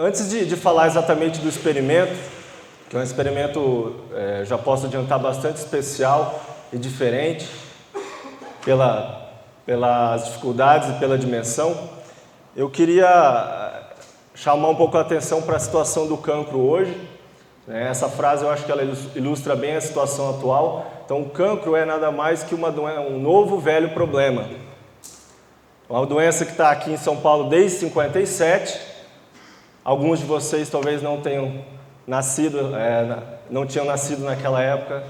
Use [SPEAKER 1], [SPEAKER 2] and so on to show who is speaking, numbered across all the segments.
[SPEAKER 1] Antes de falar exatamente do experimento, que é um experimento, já posso adiantar, bastante especial e diferente, pelas dificuldades e pela dimensão, eu queria chamar um pouco a atenção para a situação do cancro hoje. Essa frase eu acho que ela ilustra bem a situação atual. Então, o cancro é nada mais que um novo velho problema. Uma doença que está aqui em São Paulo desde 57. Alguns de vocês talvez não tenham nascido, não tinham nascido naquela época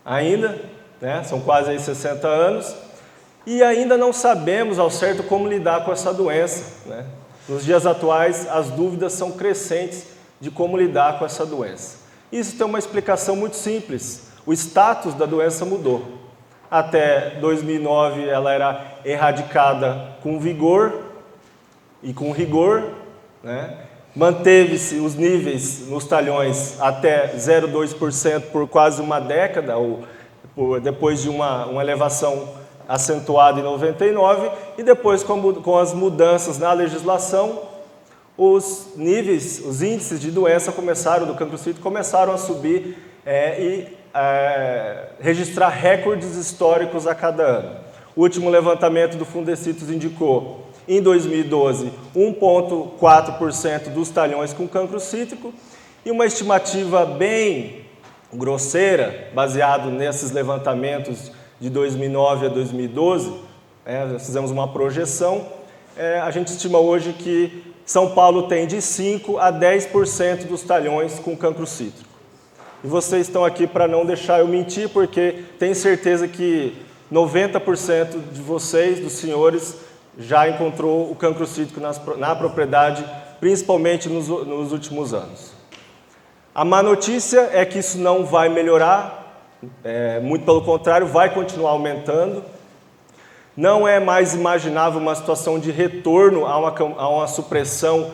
[SPEAKER 1] ainda, né? São quase aí 60 anos. E ainda não sabemos ao certo como lidar com essa doença, né? Nos dias atuais, as dúvidas são crescentes de como lidar com essa doença. Isso tem uma explicação muito simples. O status da doença mudou. Até 2009 ela era erradicada com vigor e com rigor, né? Manteve-se os níveis nos talhões até 0,2% por quase uma década, depois de uma elevação acentuada em 99, e depois com as mudanças na legislação, os índices de doença do cancro cítrico começaram a subir e registrar recordes históricos a cada ano. O último levantamento do Fundecitrus indicou, em 2012, 1,4% dos talhões com cancro cítrico, e uma estimativa bem grosseira, baseado nesses levantamentos de 2009 a 2012, nós fizemos uma projeção, a gente estima hoje que São Paulo tem de 5% a 10% dos talhões com cancro cítrico. E vocês estão aqui para não deixar eu mentir, porque tenho certeza que 90% de vocês, dos senhores, já encontrou o cancro cítrico na propriedade, principalmente nos últimos anos. A má notícia é que isso não vai melhorar, muito pelo contrário, vai continuar aumentando. Não é mais imaginável uma situação de retorno a uma supressão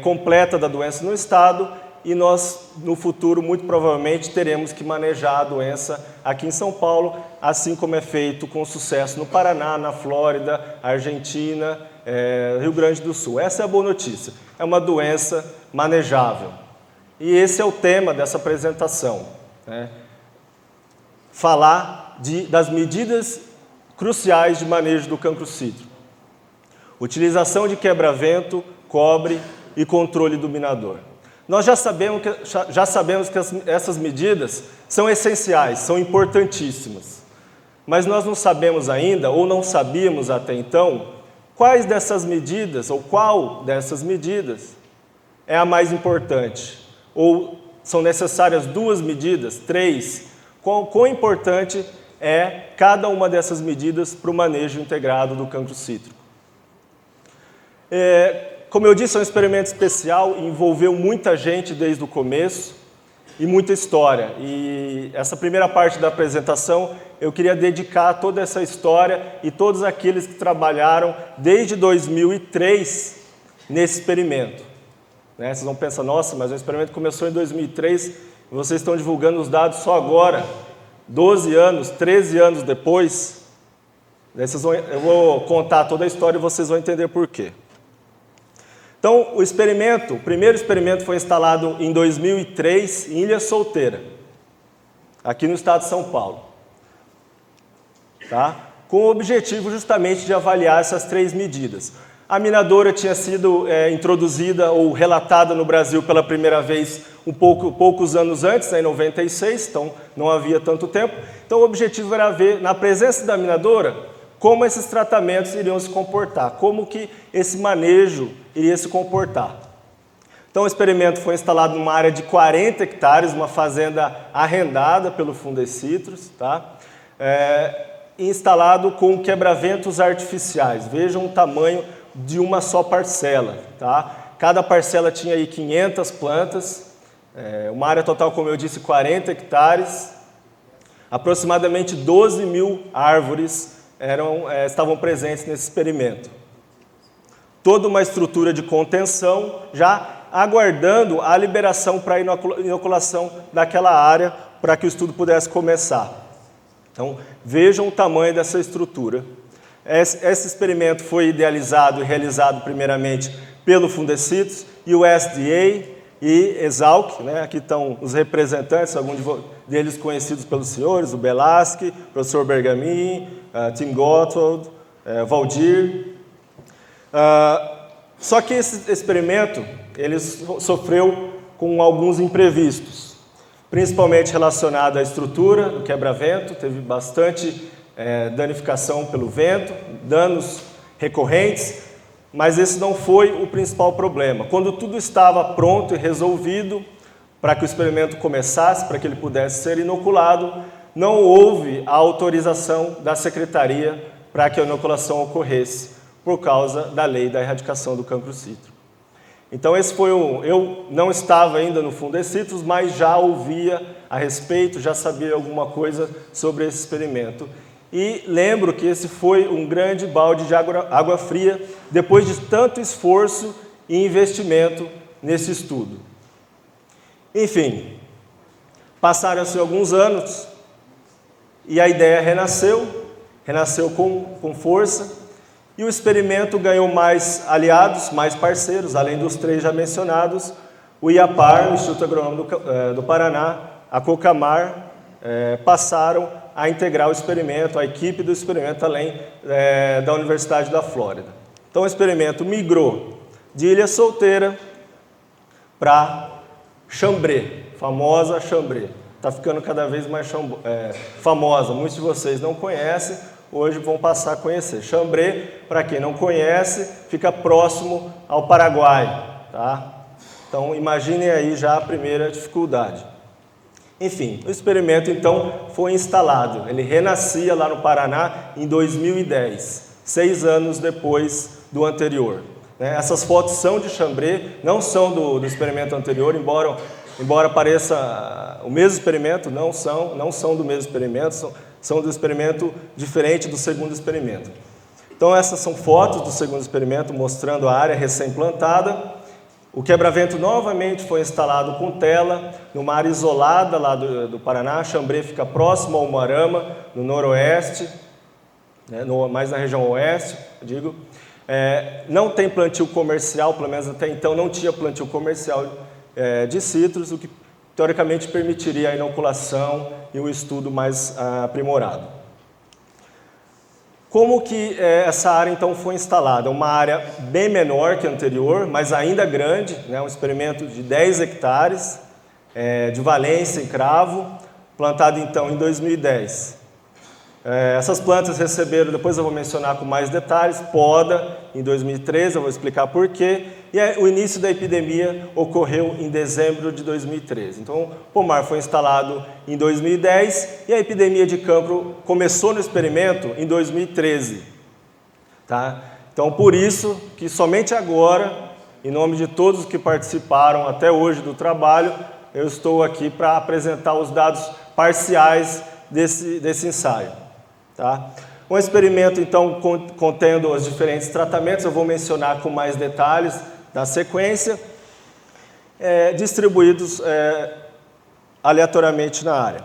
[SPEAKER 1] completa da doença no estado, e nós, no futuro, muito provavelmente, teremos que manejar a doença aqui em São Paulo, assim como é feito com sucesso no Paraná, na Flórida, Argentina, Rio Grande do Sul. Essa é a boa notícia. É uma doença manejável. E esse é o tema dessa apresentação, né? Falar das medidas cruciais de manejo do cancro cítrico. Utilização de quebra-vento, cobre e controle dominador. Nós já sabemos que essas medidas são essenciais, são importantíssimas. Mas nós não sabemos ainda, ou não sabíamos até então, quais dessas medidas, ou qual dessas medidas é a mais importante. Ou são necessárias 2 medidas, 3. Quão importante é cada uma dessas medidas para o manejo integrado do cancro cítrico. Como eu disse, é um experimento especial, envolveu muita gente desde o começo e muita história. E essa primeira parte da apresentação eu queria dedicar a toda essa história e todos aqueles que trabalharam desde 2003 nesse experimento. Vocês vão pensar, nossa, mas o experimento começou em 2003 e vocês estão divulgando os dados só agora, 12 anos, 13 anos depois. Eu vou contar toda a história e vocês vão entender por quê. Então, o primeiro experimento foi instalado em 2003 em Ilha Solteira, aqui no estado de São Paulo, tá? Com o objetivo justamente de avaliar essas 3 medidas. A minadora tinha sido introduzida ou relatada no Brasil pela primeira vez poucos anos antes, em 96, então não havia tanto tempo. Então o objetivo era ver, na presença da minadora, como esses tratamentos iriam se comportar, como que esse manejo iria se comportar. Então o experimento foi instalado numa área de 40 hectares, uma fazenda arrendada pelo Fundecitrus, tá? Instalado com quebra-ventos artificiais. Vejam o tamanho de uma só parcela, tá? Cada parcela tinha aí 500 plantas, uma área total, como eu disse, 40 hectares, aproximadamente 12 mil árvores estavam presentes nesse experimento. Toda uma estrutura de contenção, já aguardando a liberação para a inoculação daquela área, para que o estudo pudesse começar. Então, vejam o tamanho dessa estrutura. Esse experimento foi idealizado e realizado primeiramente pelo Fundecitrus e o SDA e Exalc, né? Aqui estão os representantes, alguns deles conhecidos pelos senhores, o Belasque, o professor Bergamin, Tim Gotthold, Valdir. Só que esse experimento ele sofreu com alguns imprevistos, principalmente relacionado à estrutura do quebra-vento, teve bastante danificação pelo vento, danos recorrentes, mas esse não foi o principal problema. Quando tudo estava pronto e resolvido para que o experimento começasse, para que ele pudesse ser inoculado, não houve a autorização da secretaria para que a inoculação ocorresse, por causa da lei da erradicação do cancro cítrico. Então esse foi eu não estava ainda no Fundecitrus, mas já ouvia a respeito, já sabia alguma coisa sobre esse experimento. E lembro que esse foi um grande balde de água fria, depois de tanto esforço e investimento nesse estudo. Enfim, passaram-se alguns anos e a ideia renasceu com força, e o experimento ganhou mais aliados, mais parceiros, além dos 3 já mencionados, o IAPAR, o Instituto Agronômico do Paraná, a COCAMAR, passaram a integrar o experimento, a equipe do experimento, além da Universidade da Flórida. Então o experimento migrou de Ilha Solteira para Chambré, famosa Chambré. Está ficando cada vez mais famosa, muitos de vocês não conhecem, hoje vão passar a conhecer. Chambré, para quem não conhece, fica próximo ao Paraguai, tá? Então imaginem aí já a primeira dificuldade. Enfim, o experimento então foi instalado, ele renascia lá no Paraná em 2010, 6 anos depois do anterior. Essas fotos são de Chambré, não são do experimento anterior, embora pareça o mesmo experimento, não são do mesmo experimento, são do experimento diferente do segundo experimento. Então essas são fotos do segundo experimento mostrando a área recém-plantada. O quebra-vento novamente foi instalado com tela, numa área isolada lá do Paraná. Chambré fica próximo ao Umuarama, no noroeste, mais na região oeste, digo. Não tem plantio comercial, pelo menos até então não tinha plantio comercial de citros, o que teoricamente permitiria a inoculação e um estudo mais aprimorado. Como que essa área então foi instalada? Uma área bem menor que a anterior, mas ainda grande, um experimento de 10 hectares de valência em cravo, plantado então em 2010. Essas plantas receberam, depois eu vou mencionar com mais detalhes, poda em 2013, eu vou explicar por quê, e o início da epidemia ocorreu em dezembro de 2013. Então, o pomar foi instalado em 2010 e a epidemia de cancro começou no experimento em 2013. Tá? Então, por isso que somente agora, em nome de todos que participaram até hoje do trabalho, eu estou aqui para apresentar os dados parciais desse ensaio. Tá? Um experimento, então, contendo os diferentes tratamentos, eu vou mencionar com mais detalhes da sequência, distribuídos aleatoriamente na área.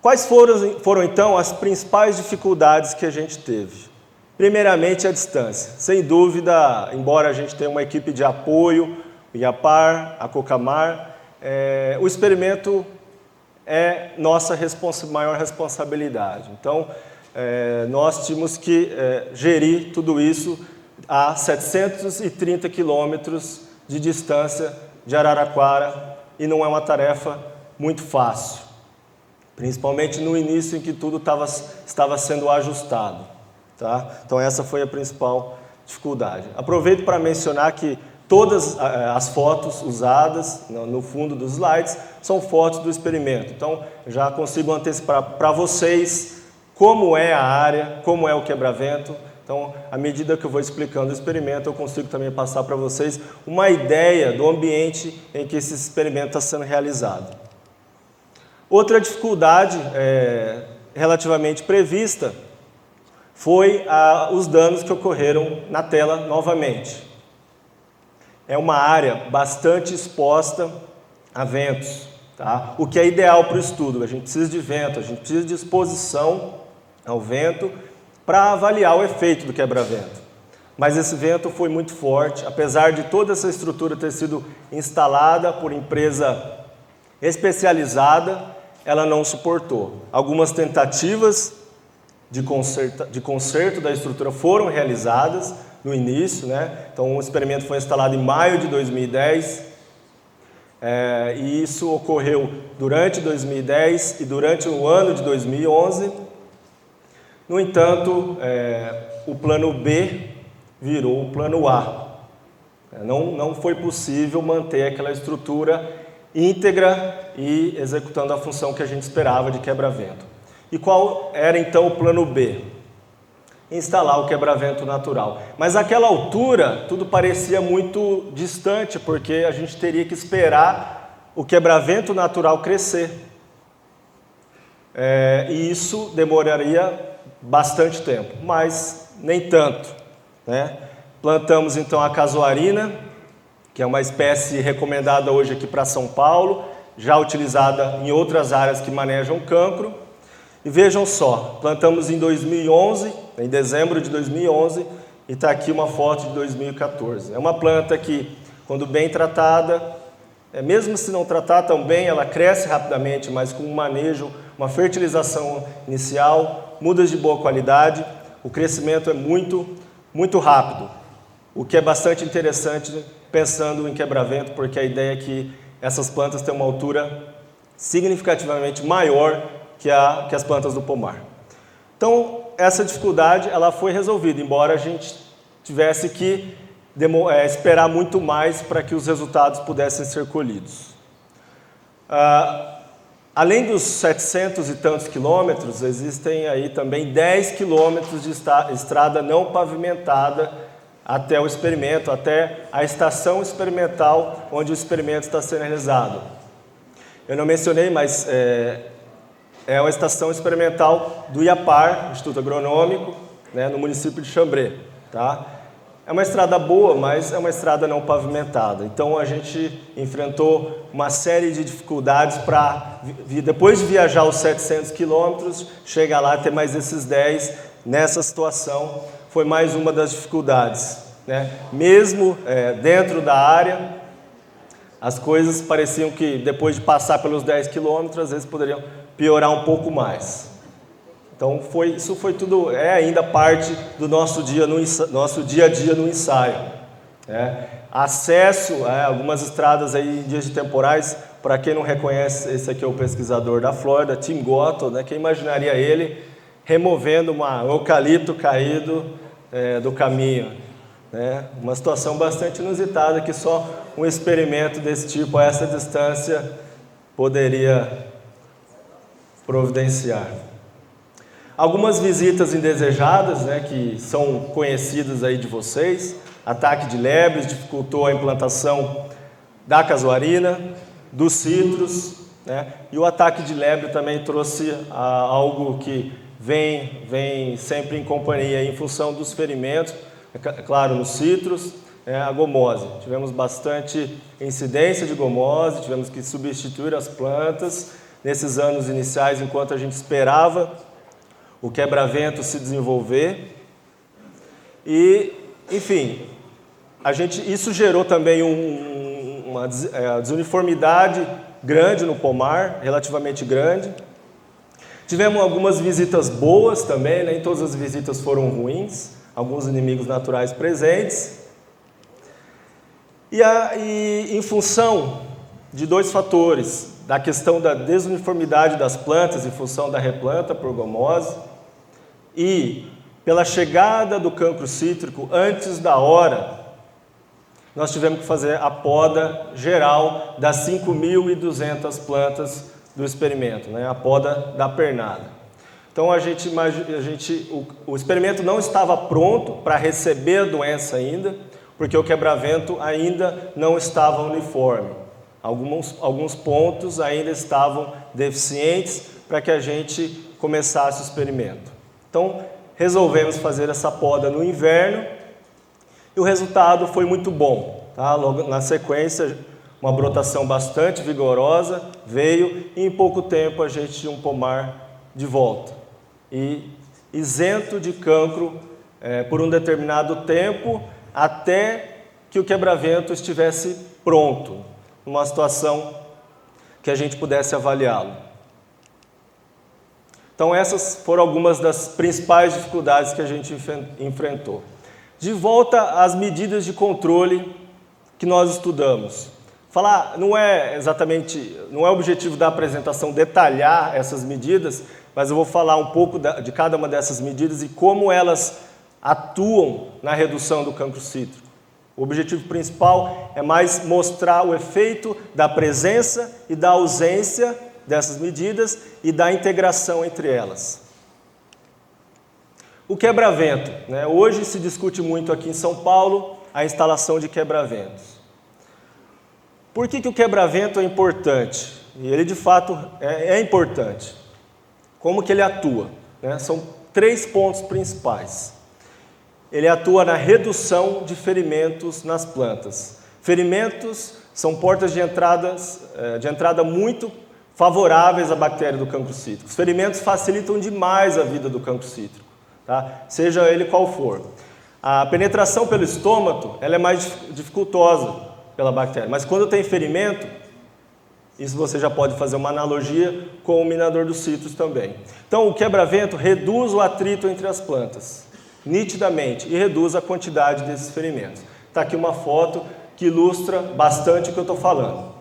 [SPEAKER 1] Quais foram, então, as principais dificuldades que a gente teve? Primeiramente, a distância. Sem dúvida, embora a gente tenha uma equipe de apoio, o IAPAR, a COCAMAR, o experimento é nossa maior responsabilidade. Então, nós tínhamos que gerir tudo isso a 730 quilômetros de distância de Araraquara, e não é uma tarefa muito fácil, principalmente no início em que tudo estava sendo ajustado. Tá? Então essa foi a principal dificuldade. Aproveito para mencionar que todas as fotos usadas no fundo dos slides são fotos do experimento. Então, já consigo antecipar para vocês como é a área, como é o quebra-vento. Então, à medida que eu vou explicando o experimento, eu consigo também passar para vocês uma ideia do ambiente em que esse experimento está sendo realizado. Outra dificuldade relativamente prevista foi os danos que ocorreram na tela novamente. É uma área bastante exposta a ventos, tá? O que é ideal para o estudo. A gente precisa de vento, a gente precisa de exposição ao vento para avaliar o efeito do quebra-vento. mas esse vento foi muito forte, apesar de toda essa estrutura ter sido instalada por empresa especializada, ela não suportou. Algumas tentativas de conserto da estrutura foram realizadas no início, né? Então o experimento foi instalado em maio de 2010, e isso ocorreu durante 2010 e durante o ano de 2011. No entanto, o plano B virou o plano A. Não foi possível manter aquela estrutura íntegra e executando a função que a gente esperava de quebra-vento. E qual era então o plano B? Instalar o quebra-vento natural. Mas àquela altura, tudo parecia muito distante, porque a gente teria que esperar o quebra-vento natural crescer. E isso demoraria bastante tempo, mas nem tanto, né? Plantamos então a casuarina, que é uma espécie recomendada hoje aqui para São Paulo, já utilizada em outras áreas que manejam cancro. E vejam só, plantamos em 2011, em dezembro de 2011, e está aqui uma foto de 2014. É uma planta que, quando bem tratada, mesmo se não tratar tão bem, ela cresce rapidamente, mas com um manejo, uma fertilização inicial, mudas de boa qualidade, o crescimento é muito rápido, o que é bastante interessante pensando em quebra-vento, porque a ideia é que essas plantas têm uma altura significativamente maior que as plantas do pomar. Então, essa dificuldade ela foi resolvida, embora a gente tivesse que esperar muito mais para que os resultados pudessem ser colhidos. Além dos 700 e tantos quilômetros, existem aí também 10 quilômetros de estrada não pavimentada até o experimento, até a estação experimental onde o experimento está sendo realizado. Eu não mencionei, mas é uma estação experimental do IAPAR, Instituto Agronômico, né, no município de Xambrê. Tá? É uma estrada boa, mas é uma estrada não pavimentada. Então a gente enfrentou uma série de dificuldades para, depois de viajar os 700 quilômetros, chegar lá e ter mais esses 10. Nessa situação foi mais uma das dificuldades, né? Mesmo dentro da área, as coisas pareciam que depois de passar pelos 10 quilômetros, às vezes poderiam piorar um pouco mais. Então isso foi tudo, ainda parte do nosso dia a dia no ensaio. Acesso a algumas estradas aí em dias de temporais, para quem não reconhece, esse aqui é o pesquisador da Flórida, Tim Gotthold, né? Quem imaginaria ele removendo um eucalipto caído do caminho, né? Uma situação bastante inusitada que só um experimento desse tipo a essa distância poderia providenciar. Algumas visitas indesejadas, né, que são conhecidas aí de vocês. Ataque de lebres dificultou a implantação da casuarina, dos citros, né, e o ataque de lebre também trouxe algo que vem sempre em companhia em função dos ferimentos, claro, nos citros, a gomose. Tivemos bastante incidência de gomose, tivemos que substituir as plantas nesses anos iniciais, enquanto a gente esperava o quebra-vento se desenvolver. E, enfim, isso gerou também uma desuniformidade grande no pomar, relativamente grande. Tivemos algumas visitas boas também, nem todas as visitas foram ruins, alguns inimigos naturais presentes. E em função de dois fatores, da questão da desuniformidade das plantas em função da replanta por gomose e pela chegada do cancro cítrico antes da hora, nós tivemos que fazer a poda geral das 5.200 plantas do experimento, né? A poda da pernada. Então o experimento não estava pronto para receber a doença ainda, porque o quebra-vento ainda não estava uniforme. Alguns pontos ainda estavam deficientes para que a gente começasse o experimento. Então, resolvemos fazer essa poda no inverno e o resultado foi muito bom. Tá? Logo na sequência, uma brotação bastante vigorosa veio e em pouco tempo a gente tinha um pomar de volta. E isento de cancro por um determinado tempo até que o quebra-vento estivesse pronto, numa situação que a gente pudesse avaliá-lo. Então essas foram algumas das principais dificuldades que a gente enfrentou. De volta às medidas de controle que nós estudamos. Não é objetivo da apresentação detalhar essas medidas, mas eu vou falar um pouco de cada uma dessas medidas e como elas atuam na redução do cancro cítrico. O objetivo principal é mais mostrar o efeito da presença e da ausência dessas medidas e da integração entre elas. O quebra-vento, né? Hoje se discute muito aqui em São Paulo a instalação de quebra-ventos. Por que o quebra-vento é importante? E ele de fato é importante. Como que ele atua? Né? São 3 pontos principais. Ele atua na redução de ferimentos nas plantas. Ferimentos são portas de entrada muito favoráveis à bactéria do cancro cítrico. Os ferimentos facilitam demais a vida do cancro cítrico, tá? Seja ele qual for. A penetração pelo estômago ela é mais dificultosa pela bactéria, mas quando tem ferimento, isso você já pode fazer uma analogia com o minador dos citros também. Então o quebra-vento reduz o atrito entre as plantas, nitidamente, e reduz a quantidade desses ferimentos. Está aqui uma foto que ilustra bastante o que eu estou falando.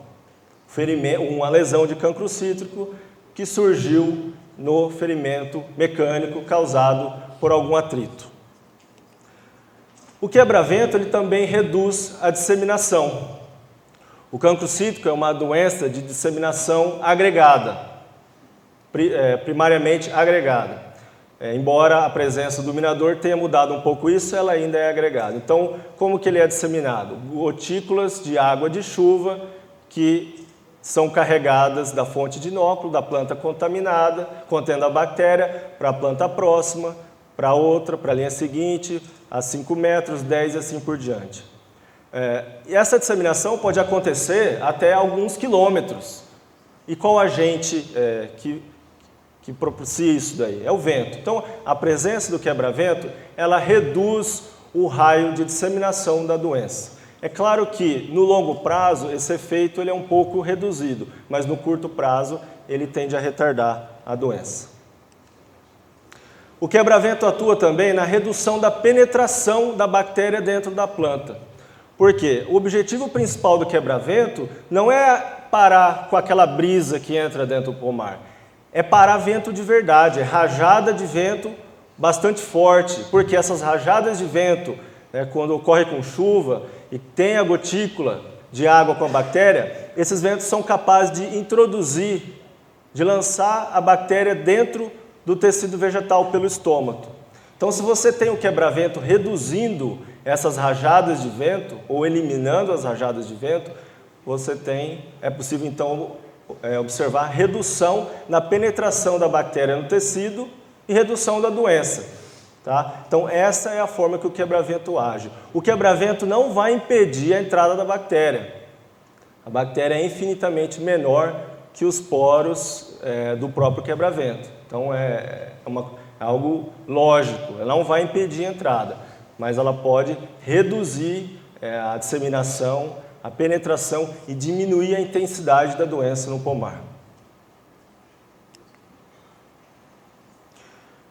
[SPEAKER 1] Uma lesão de cancro cítrico que surgiu no ferimento mecânico causado por algum atrito. O quebra-vento ele também reduz a disseminação. O cancro cítrico é uma doença de disseminação agregada, primariamente agregada. Embora a presença do minador tenha mudado um pouco isso, ela ainda é agregada. Então, como que ele é disseminado? Gotículas de água de chuva que são carregadas da fonte de inóculo, da planta contaminada, contendo a bactéria, para a planta próxima, para outra, para a linha seguinte, a 5 metros, 10 e assim por diante. E essa disseminação pode acontecer até alguns quilômetros. E qual agente que propicia isso daí? É o vento. Então, a presença do quebra-vento, ela reduz o raio de disseminação da doença. É claro que, no longo prazo, esse efeito ele é um pouco reduzido, mas no curto prazo, ele tende a retardar a doença. O quebra-vento atua também na redução da penetração da bactéria dentro da planta. Por quê? O objetivo principal do quebra-vento não é parar com aquela brisa que entra dentro do pomar. É parar vento de verdade, é rajada de vento bastante forte, porque essas rajadas de vento, quando ocorre com chuva e tem a gotícula de água com a bactéria, esses ventos são capazes de introduzir, de lançar a bactéria dentro do tecido vegetal pelo estômago. Então, se você tem o quebra-vento reduzindo essas rajadas de vento, ou eliminando as rajadas de vento, é possível então observar redução na penetração da bactéria no tecido e redução da doença. Tá? Então, essa é a forma que o quebra-vento age. O quebra-vento não vai impedir a entrada da bactéria. A bactéria é infinitamente menor que os poros do próprio quebra-vento. Então, é algo lógico. Ela não vai impedir a entrada, mas ela pode reduzir a disseminação, a penetração e diminuir a intensidade da doença no pomar.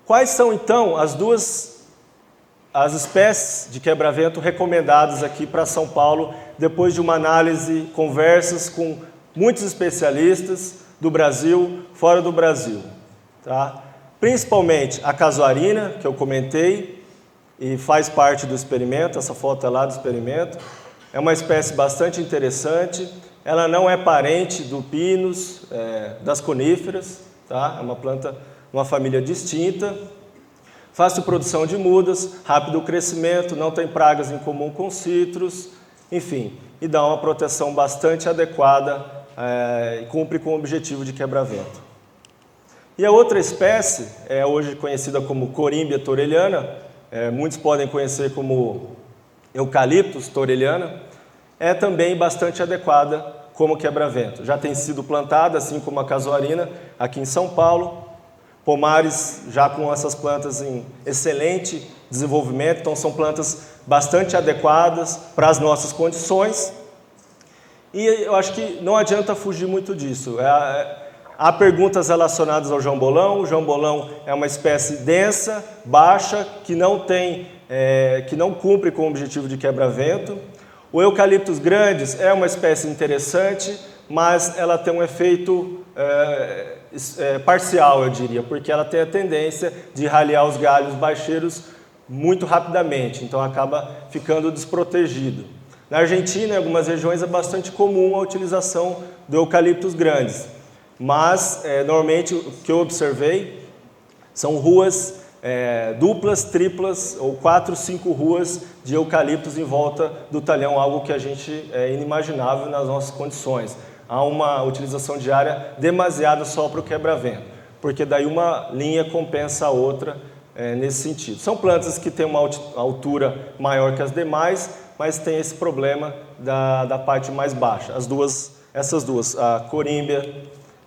[SPEAKER 1] Quais são, então, as espécies de quebra-vento recomendadas aqui para São Paulo, depois de uma análise, conversas com muitos especialistas do Brasil, fora do Brasil? Tá? Principalmente a casuarina, que eu comentei, e faz parte do experimento, essa foto é lá do experimento. É uma espécie bastante interessante, ela não é parente do pinus, das coníferas, tá? É uma planta, uma família distinta, fácil produção de mudas, rápido crescimento, não tem pragas em comum com citros, enfim, e dá uma proteção bastante adequada e cumpre com o objetivo de quebra-vento. E a outra espécie é hoje conhecida como Corymbia thoreliana, muitos podem conhecer como Eucalyptus thoreliana, é também bastante adequada como quebra-vento. Já tem sido plantada, assim como a casuarina, aqui em São Paulo, pomares já com essas plantas em excelente desenvolvimento, então são plantas bastante adequadas para as nossas condições. E eu acho que não adianta fugir muito disso. Há perguntas relacionadas ao jambolão. O jambolão é uma espécie densa, baixa, que não cumpre com o objetivo de quebra-vento. O eucaliptus grandes é uma espécie interessante, mas ela tem um efeito parcial, eu diria, porque ela tem a tendência de ralear os galhos baixeiros muito rapidamente, então acaba ficando desprotegido. Na Argentina, em algumas regiões, é bastante comum a utilização do eucaliptus grandes, mas normalmente o que eu observei são ruas duplas, triplas ou 4, 5 ruas de eucaliptos em volta do talhão, algo que a gente é inimaginável nas nossas condições. Há uma utilização de área demasiada só para o quebra-vento, porque daí uma linha compensa a outra nesse sentido. São plantas que têm uma altura maior que as demais, mas tem esse problema da parte mais baixa. Essas duas, a corímbia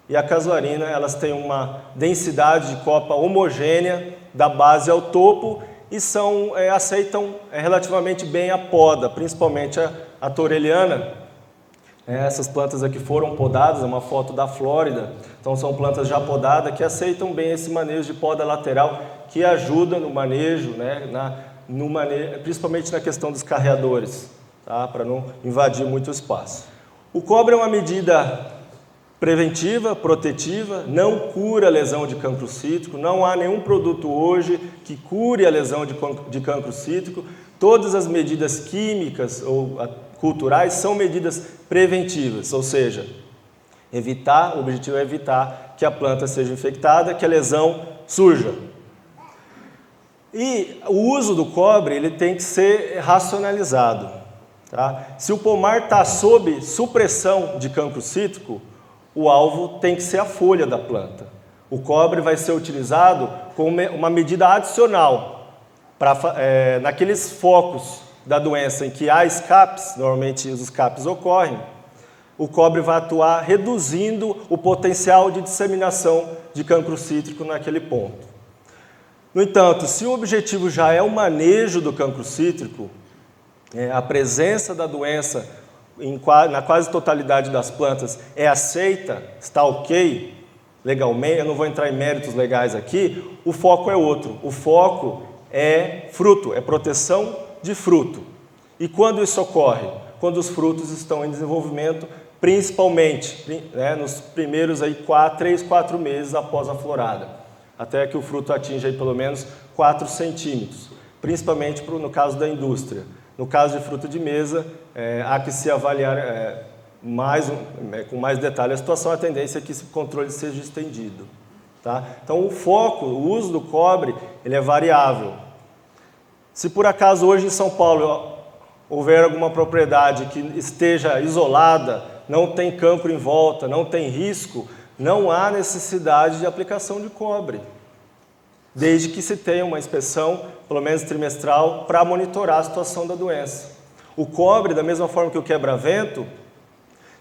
[SPEAKER 1] e a casuarina, elas têm uma densidade de copa homogênea da base ao topo e aceitam relativamente bem a poda, principalmente a toreliana. Essas plantas aqui foram podadas, é uma foto da Flórida, então são plantas já podadas que aceitam bem esse manejo de poda lateral, que ajuda no manejo, principalmente na questão dos carreadores, tá? Para não invadir muito o espaço. O cobre é uma medida preventiva, protetiva, não cura a lesão de cancro cítrico, não há nenhum produto hoje que cure a lesão de cancro cítrico. Todas as medidas químicas ou culturais são medidas preventivas, ou seja, o objetivo é evitar que a planta seja infectada, que a lesão surja. E o uso do cobre ele tem que ser racionalizado. Tá? Se o pomar está sob supressão de cancro cítrico, o alvo tem que ser a folha da planta. O cobre vai ser utilizado como uma medida adicional naqueles focos da doença em que há escapes, normalmente os escapes ocorrem, o cobre vai atuar reduzindo o potencial de disseminação de cancro cítrico naquele ponto. No entanto, se o objetivo já é o manejo do cancro cítrico, a presença da doença na quase totalidade das plantas é aceita, está ok, legalmente, eu não vou entrar em méritos legais aqui, o foco é outro. O foco é fruto, é proteção de fruto. E quando isso ocorre? Quando os frutos estão em desenvolvimento, principalmente nos primeiros 3, 4 meses após a florada, até que o fruto atinja pelo menos 4 centímetros, principalmente no caso da indústria. No caso de fruta de mesa, há que se avaliar com mais detalhe a situação, a tendência é que esse controle seja estendido. Tá? Então o foco, o uso do cobre, ele é variável. Se por acaso hoje em São Paulo houver alguma propriedade que esteja isolada, não tem cancro em volta, não tem risco, não há necessidade de aplicação de cobre, desde que se tenha uma inspeção, pelo menos trimestral, para monitorar a situação da doença. O cobre, da mesma forma que o quebra-vento,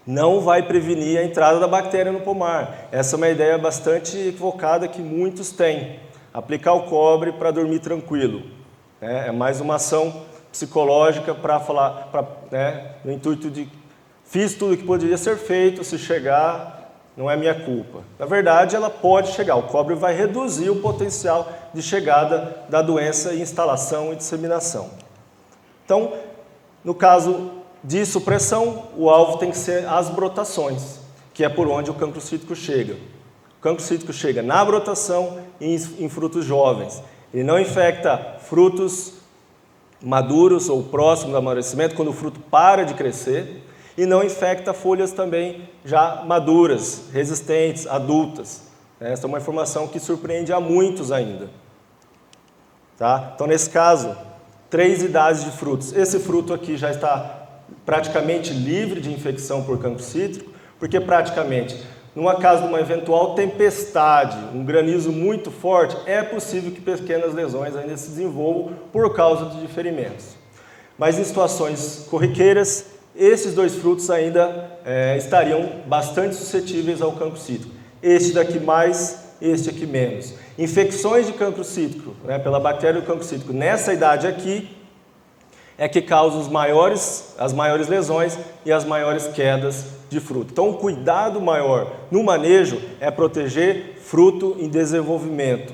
[SPEAKER 1] não vai prevenir a entrada da bactéria no pomar. Essa é uma ideia bastante equivocada que muitos têm. Aplicar o cobre para dormir tranquilo. É mais uma ação psicológica para falar, no intuito de fiz tudo o que poderia ser feito, se chegar, não é minha culpa. Na verdade, ela pode chegar. O cobre vai reduzir o potencial de chegada da doença em instalação e disseminação. Então, no caso de supressão, o alvo tem que ser as brotações, que é por onde o cancro cítrico chega. O cancro cítrico chega na brotação e em frutos jovens. Ele não infecta frutos maduros ou próximos do amadurecimento, quando o fruto para de crescer, e não infecta folhas também já maduras, resistentes, adultas. Essa é uma informação que surpreende a muitos ainda. Tá? Então, nesse caso, 3 idades de frutos. Esse fruto aqui já está praticamente livre de infecção por cancro cítrico, porque praticamente, numa caso de uma eventual tempestade, um granizo muito forte, é possível que pequenas lesões ainda se desenvolvam por causa de ferimentos. Mas em situações corriqueiras, esses 2 frutos ainda estariam bastante suscetíveis ao cancro cítrico. Este daqui mais este aqui menos. Infecções de cancro cítrico, né, pela bactéria do cancro cítrico, nessa idade aqui, é que causa as maiores lesões e as maiores quedas de fruto. Então, o cuidado maior no manejo é proteger fruto em desenvolvimento,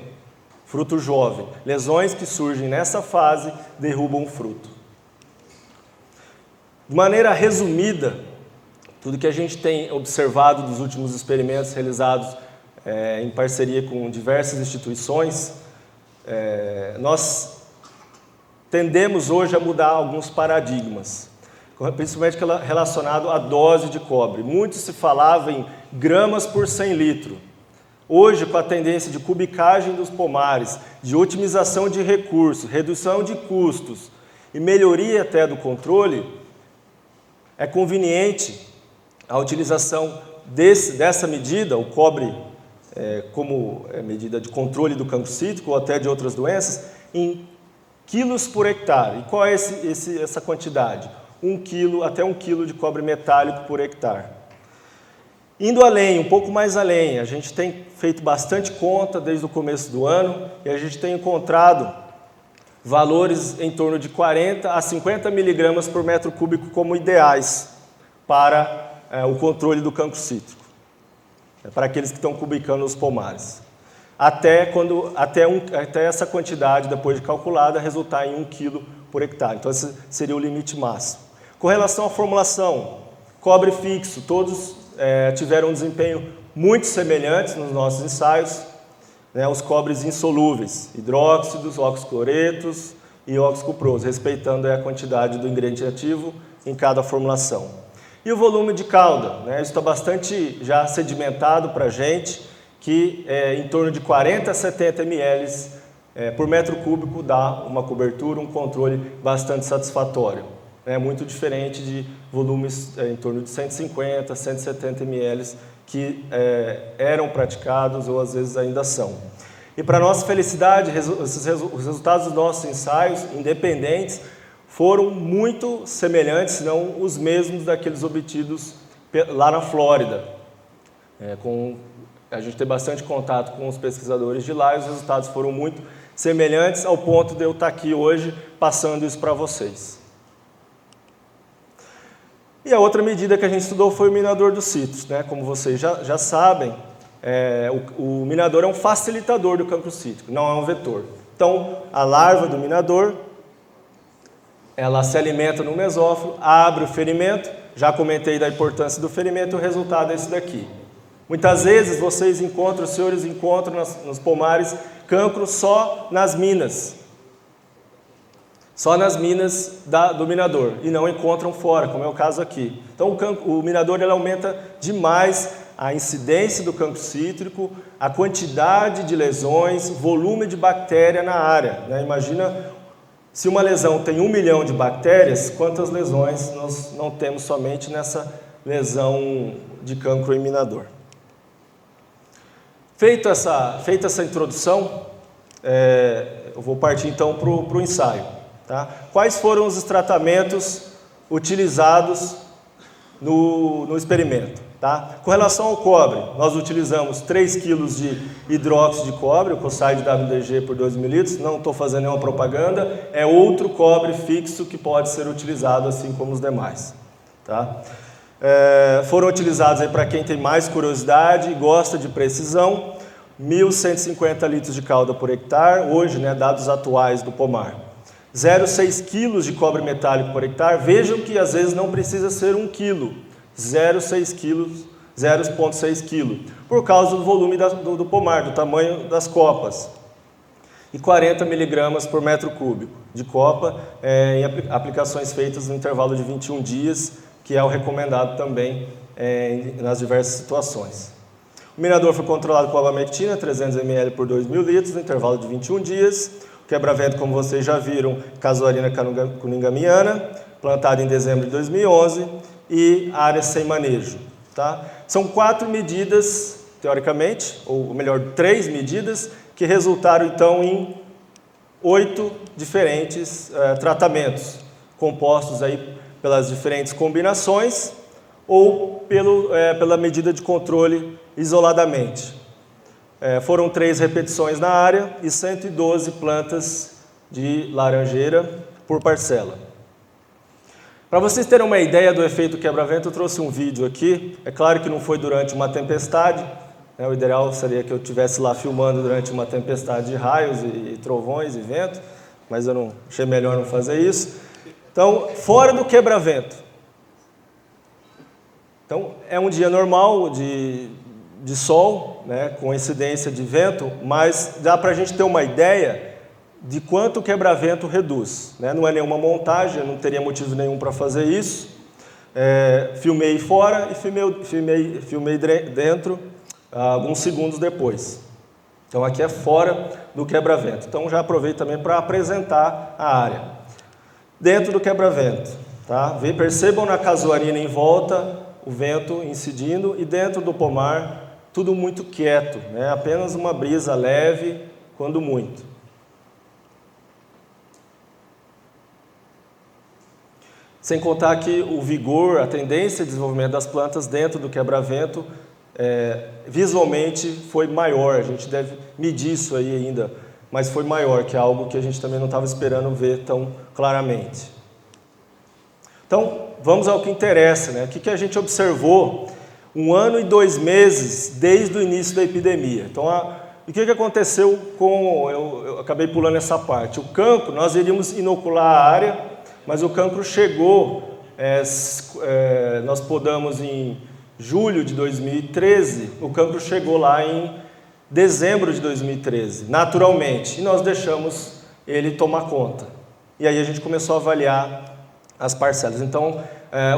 [SPEAKER 1] fruto jovem. Lesões que surgem nessa fase derrubam o fruto. De maneira resumida, tudo que a gente tem observado dos últimos experimentos realizados em parceria com diversas instituições, nós tendemos hoje a mudar alguns paradigmas, principalmente relacionado à dose de cobre. Muito se falava em gramas por 100 litros. Hoje, com a tendência de cubicagem dos pomares, de otimização de recursos, redução de custos e melhoria até do controle, é conveniente a utilização dessa medida, o cobre como medida de controle do cancro cítrico ou até de outras doenças, em quilos por hectare. E qual é essa quantidade? 1 quilo, até 1 quilo de cobre metálico por hectare. Indo além, um pouco mais além, a gente tem feito bastante conta desde o começo do ano e a gente tem encontrado valores em torno de 40 a 50 miligramas por metro cúbico como ideais para o controle do cancro cítrico, para aqueles que estão cubicando os pomares. Até essa quantidade, depois de calculada, resultar em 1 quilo por hectare. Então, esse seria o limite máximo. Com relação à formulação, cobre fixo, todos tiveram um desempenho muito semelhante nos nossos ensaios, né, os cobres insolúveis, hidróxidos, oxicloretos e oxicuprose, respeitando a quantidade do ingrediente ativo em cada formulação. E o volume de calda, né, isso está bastante já sedimentado para a gente, que em torno de 40 a 70 ml por metro cúbico dá uma cobertura, um controle bastante satisfatório. É muito diferente de volumes em torno de 150 a 170 ml que eram praticados ou às vezes ainda são. E para nossa felicidade, os resultados dos nossos ensaios independentes foram muito semelhantes, se não os mesmos daqueles obtidos lá na Flórida. A gente tem bastante contato com os pesquisadores de lá e os resultados foram muito semelhantes ao ponto de eu estar aqui hoje passando isso para vocês. E a outra medida que a gente estudou foi o minador dos citros, né? Como vocês já sabem, o minador é um facilitador do cancro cítrico, não é um vetor. Então, a larva do minador, ela se alimenta no mesófilo, abre o ferimento, já comentei da importância do ferimento, o resultado é esse daqui. Muitas vezes vocês encontram, os senhores encontram nos pomares cancro só nas minas. Só nas minas do minador e não encontram fora, como é o caso aqui. Então o minador ele aumenta demais a incidência do cancro cítrico, a quantidade de lesões, volume de bactéria na área, né? Imagina se uma lesão tem 1 milhão de bactérias, quantas lesões nós não temos somente nessa lesão de cancro em minador. Feita essa introdução, eu vou partir então para o ensaio. Tá? Quais foram os tratamentos utilizados no experimento? Tá? Com relação ao cobre, nós utilizamos 3 kg de hidróxido de cobre, o Cosaid WDG por 2 ml, não estou fazendo nenhuma propaganda, é outro cobre fixo que pode ser utilizado assim como os demais. Tá? Foram utilizados, para quem tem mais curiosidade e gosta de precisão, 1.150 litros de calda por hectare, hoje, né, dados atuais do pomar. 0,6 kg de cobre metálico por hectare, vejam que às vezes não precisa ser 1 kg, 0,6 kg, por causa do volume do pomar, do tamanho das copas. E 40 mg por metro cúbico de copa em aplicações feitas no intervalo de 21 dias, que é o recomendado também nas diversas situações. O minador foi controlado com abamectina, 300 ml por 2.000 litros, no intervalo de 21 dias. Quebra-vento, como vocês já viram, casuarina cuningamiana, plantado em dezembro de 2011, e área sem manejo. Tá? São 4 medidas, teoricamente, ou melhor, 3 medidas, que resultaram então em 8 diferentes tratamentos, compostos aí pelas diferentes combinações ou pela medida de controle isoladamente. Foram 3 repetições na área e 112 plantas de laranjeira por parcela. Para vocês terem uma ideia do efeito quebra-vento, eu trouxe um vídeo aqui. É claro que não foi durante uma tempestade, né? O ideal seria que eu estivesse lá filmando durante uma tempestade de raios e trovões e vento, mas eu não achei melhor não fazer isso. Então, fora do quebra-vento. Então, é um dia normal de sol, né, com incidência de vento, mas dá para a gente ter uma ideia de quanto o quebra-vento reduz, né? Não é nenhuma montagem, eu não teria motivo nenhum para fazer isso. Filmei fora e filmei dentro alguns segundos depois. Então aqui é fora do quebra-vento. Então já aproveito também para apresentar a área. Dentro do quebra-vento, tá? Percebam na casuarina em volta o vento incidindo e dentro do pomar tudo muito quieto, né? Apenas uma brisa leve, quando muito. Sem contar que o vigor, a tendência de desenvolvimento das plantas dentro do quebra-vento, visualmente foi maior. A gente deve medir isso aí ainda, mas foi maior, que é algo que a gente também não estava esperando ver tão claramente. Então, vamos ao que interessa, né? O que a gente observou 1 ano e 2 meses desde o início da epidemia. Então, o que aconteceu com... Eu acabei pulando essa parte. O cancro, nós iríamos inocular a área, mas o cancro chegou, nós podamos em julho de 2013, o cancro chegou lá em dezembro de 2013, naturalmente, e nós deixamos ele tomar conta. E aí a gente começou a avaliar as parcelas. Então,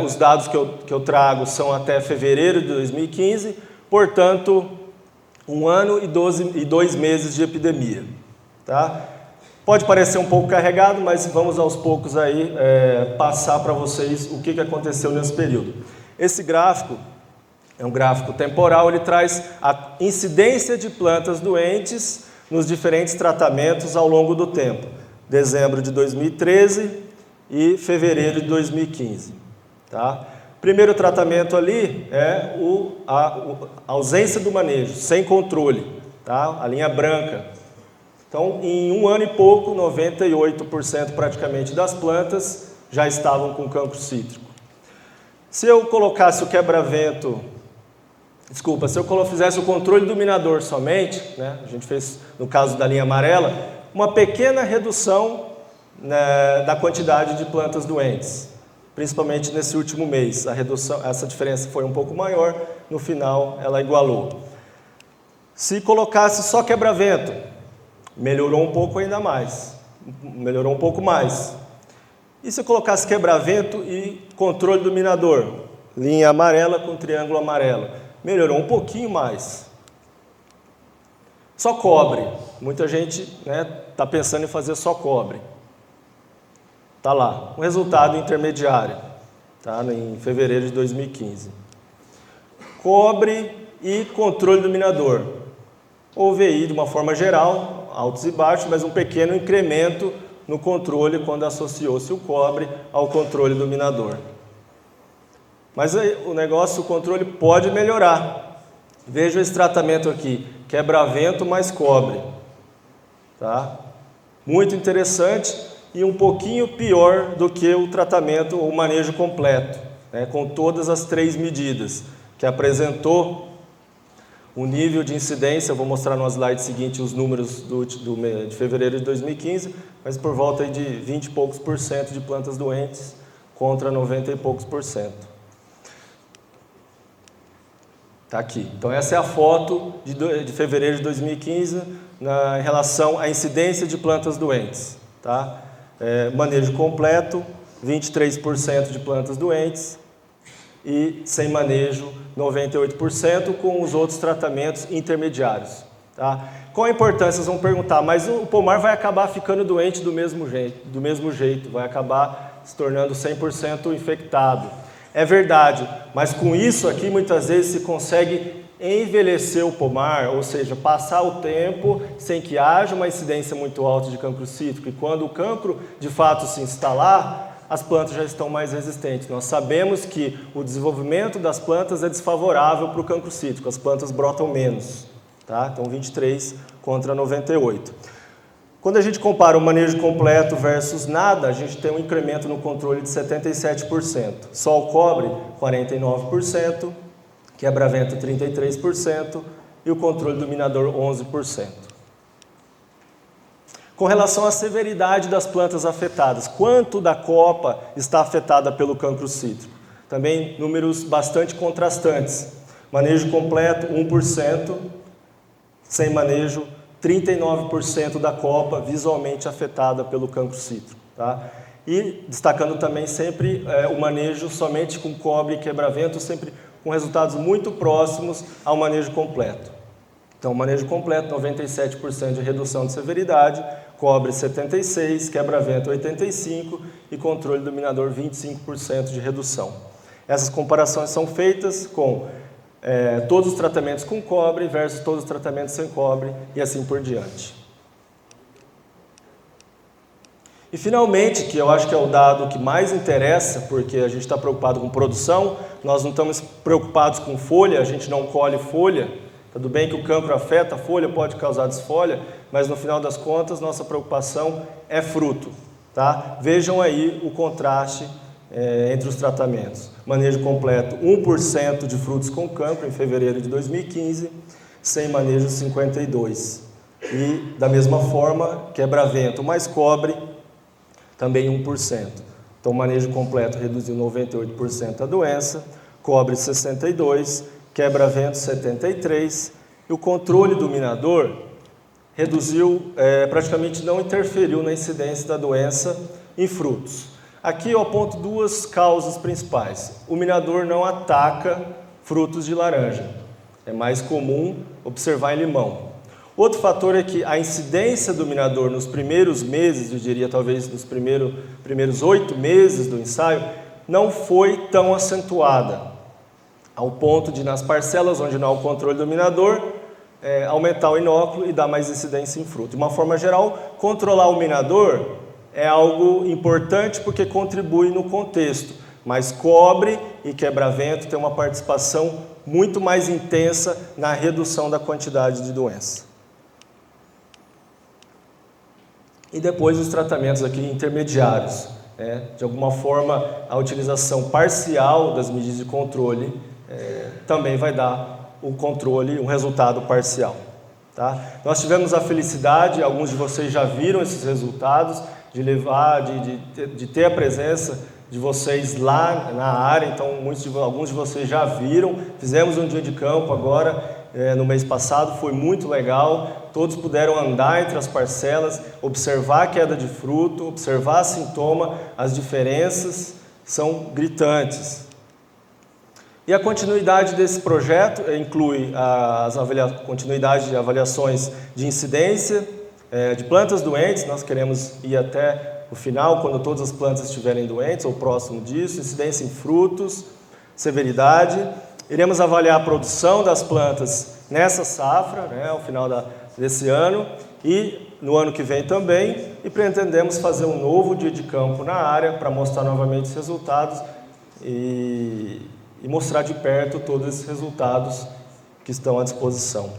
[SPEAKER 1] os dados que eu trago são até fevereiro de 2015, portanto, 1 ano e 2 meses de epidemia. Tá? Pode parecer um pouco carregado, mas vamos aos poucos aí passar para vocês o que aconteceu nesse período. Esse gráfico é um gráfico temporal, ele traz a incidência de plantas doentes nos diferentes tratamentos ao longo do tempo. Dezembro de 2013 e fevereiro de 2015. Tá? Primeiro tratamento ali é a ausência do manejo, sem controle, tá? A linha branca. Então, em 1 ano e pouco, 98% praticamente das plantas já estavam com cancro cítrico. Se eu colocasse o quebra-vento, se eu fizesse o controle dominador somente, né, a gente fez no caso da linha amarela, uma pequena redução, né, da quantidade de plantas doentes, principalmente nesse último mês. Essa diferença foi um pouco maior, no final ela igualou. Se colocasse só quebra-vento, melhorou um pouco ainda mais, melhorou um pouco mais. E se eu colocasse quebra-vento e controle dominador, linha amarela com triângulo amarelo, melhorou um pouquinho mais. Só cobre, muita gente está pensando em fazer só cobre. Está lá, o resultado intermediário, tá, em fevereiro de 2015. Cobre e controle dominador. Houve aí, de uma forma geral, altos e baixos, mas um pequeno incremento no controle quando associou-se o cobre ao controle dominador. Mas aí, o controle pode melhorar. Veja esse tratamento aqui, quebra-vento mais cobre. Tá? Muito interessante e um pouquinho pior do que o tratamento, o manejo completo, né, com todas as 3 medidas, que apresentou o nível de incidência. Eu vou mostrar no slide seguinte os números de fevereiro de 2015, mas por volta de 20 e poucos por cento de plantas doentes contra 90 e poucos por cento. Está aqui. Então essa é a foto de fevereiro de 2015 em relação à incidência de plantas doentes. Tá? Manejo completo, 23% de plantas doentes, e sem manejo 98%, com os outros tratamentos intermediários. Tá? Qual a importância? Vocês vão perguntar, mas o pomar vai acabar ficando doente do mesmo jeito, vai acabar se tornando 100% infectado. É verdade, mas com isso aqui muitas vezes se consegue envelhecer o pomar, ou seja, passar o tempo sem que haja uma incidência muito alta de cancro cítrico, e quando o cancro de fato se instalar, as plantas já estão mais resistentes. Nós sabemos que o desenvolvimento das plantas é desfavorável para o cancro cítrico, as plantas brotam menos. tá? Então 23 contra 98. Quando a gente compara o manejo completo versus nada, a gente tem um incremento no controle de 77%. Só o cobre, 49%, quebra-vento 33% e o controle do minador 11%. Com relação à severidade das plantas afetadas, quanto da copa está afetada pelo cancro cítrico? Também números bastante contrastantes. Manejo completo, 1%, sem manejo, 39% da copa visualmente afetada pelo cancro cítrico. Tá? E destacando também sempre o manejo somente com cobre e quebra-vento, sempre com resultados muito próximos ao manejo completo. Então, manejo completo, 97% de redução de severidade, cobre 76%, quebra-vento 85% e controle do minador 25% de redução. Essas comparações são feitas com todos os tratamentos com cobre versus todos os tratamentos sem cobre e assim por diante. E finalmente, que eu acho que é o dado que mais interessa, porque a gente está preocupado com produção, nós não estamos preocupados com folha, a gente não colhe folha. Tudo bem que o cancro afeta a folha, pode causar desfolha, mas no final das contas nossa preocupação é fruto. Tá? Vejam aí o contraste entre os tratamentos. Manejo completo, 1% de frutos com cancro em fevereiro de 2015, sem manejo 52%. E da mesma forma, quebra-vento mais cobre, também 1%. Então, manejo completo reduziu 98% a doença, cobre 62%, quebra-vento 73%, e o controle do minador reduziu, praticamente não interferiu na incidência da doença em frutos. Aqui eu aponto duas causas principais. O minador não ataca frutos de laranja. É mais comum observar em limão. Outro fator é que a incidência do minador nos primeiros meses, eu diria talvez nos primeiros 8 meses do ensaio, não foi tão acentuada, ao ponto de nas parcelas onde não há o controle do minador, aumentar o inóculo e dar mais incidência em fruto. De uma forma geral, controlar o minador é algo importante porque contribui no contexto, mas cobre e quebra-vento têm uma participação muito mais intensa na redução da quantidade de doença. E depois os tratamentos aqui intermediários. De alguma forma, a utilização parcial das medidas de controle também vai dar o controle, um resultado parcial. Tá? Nós tivemos a felicidade, alguns de vocês já viram esses resultados, de ter a presença de vocês lá na área, então alguns de vocês já viram, fizemos um dia de campo agora, no mês passado, foi muito legal, todos puderam andar entre as parcelas, observar a queda de fruto, observar sintoma, as diferenças são gritantes. E a continuidade desse projeto inclui continuidade de avaliações de incidência, de plantas doentes, nós queremos ir até o final, quando todas as plantas estiverem doentes, ou próximo disso, incidência em frutos, severidade. Iremos avaliar a produção das plantas nessa safra, ao final desse ano, e no ano que vem também, e pretendemos fazer um novo dia de campo na área para mostrar novamente os resultados e mostrar de perto todos esses resultados que estão à disposição.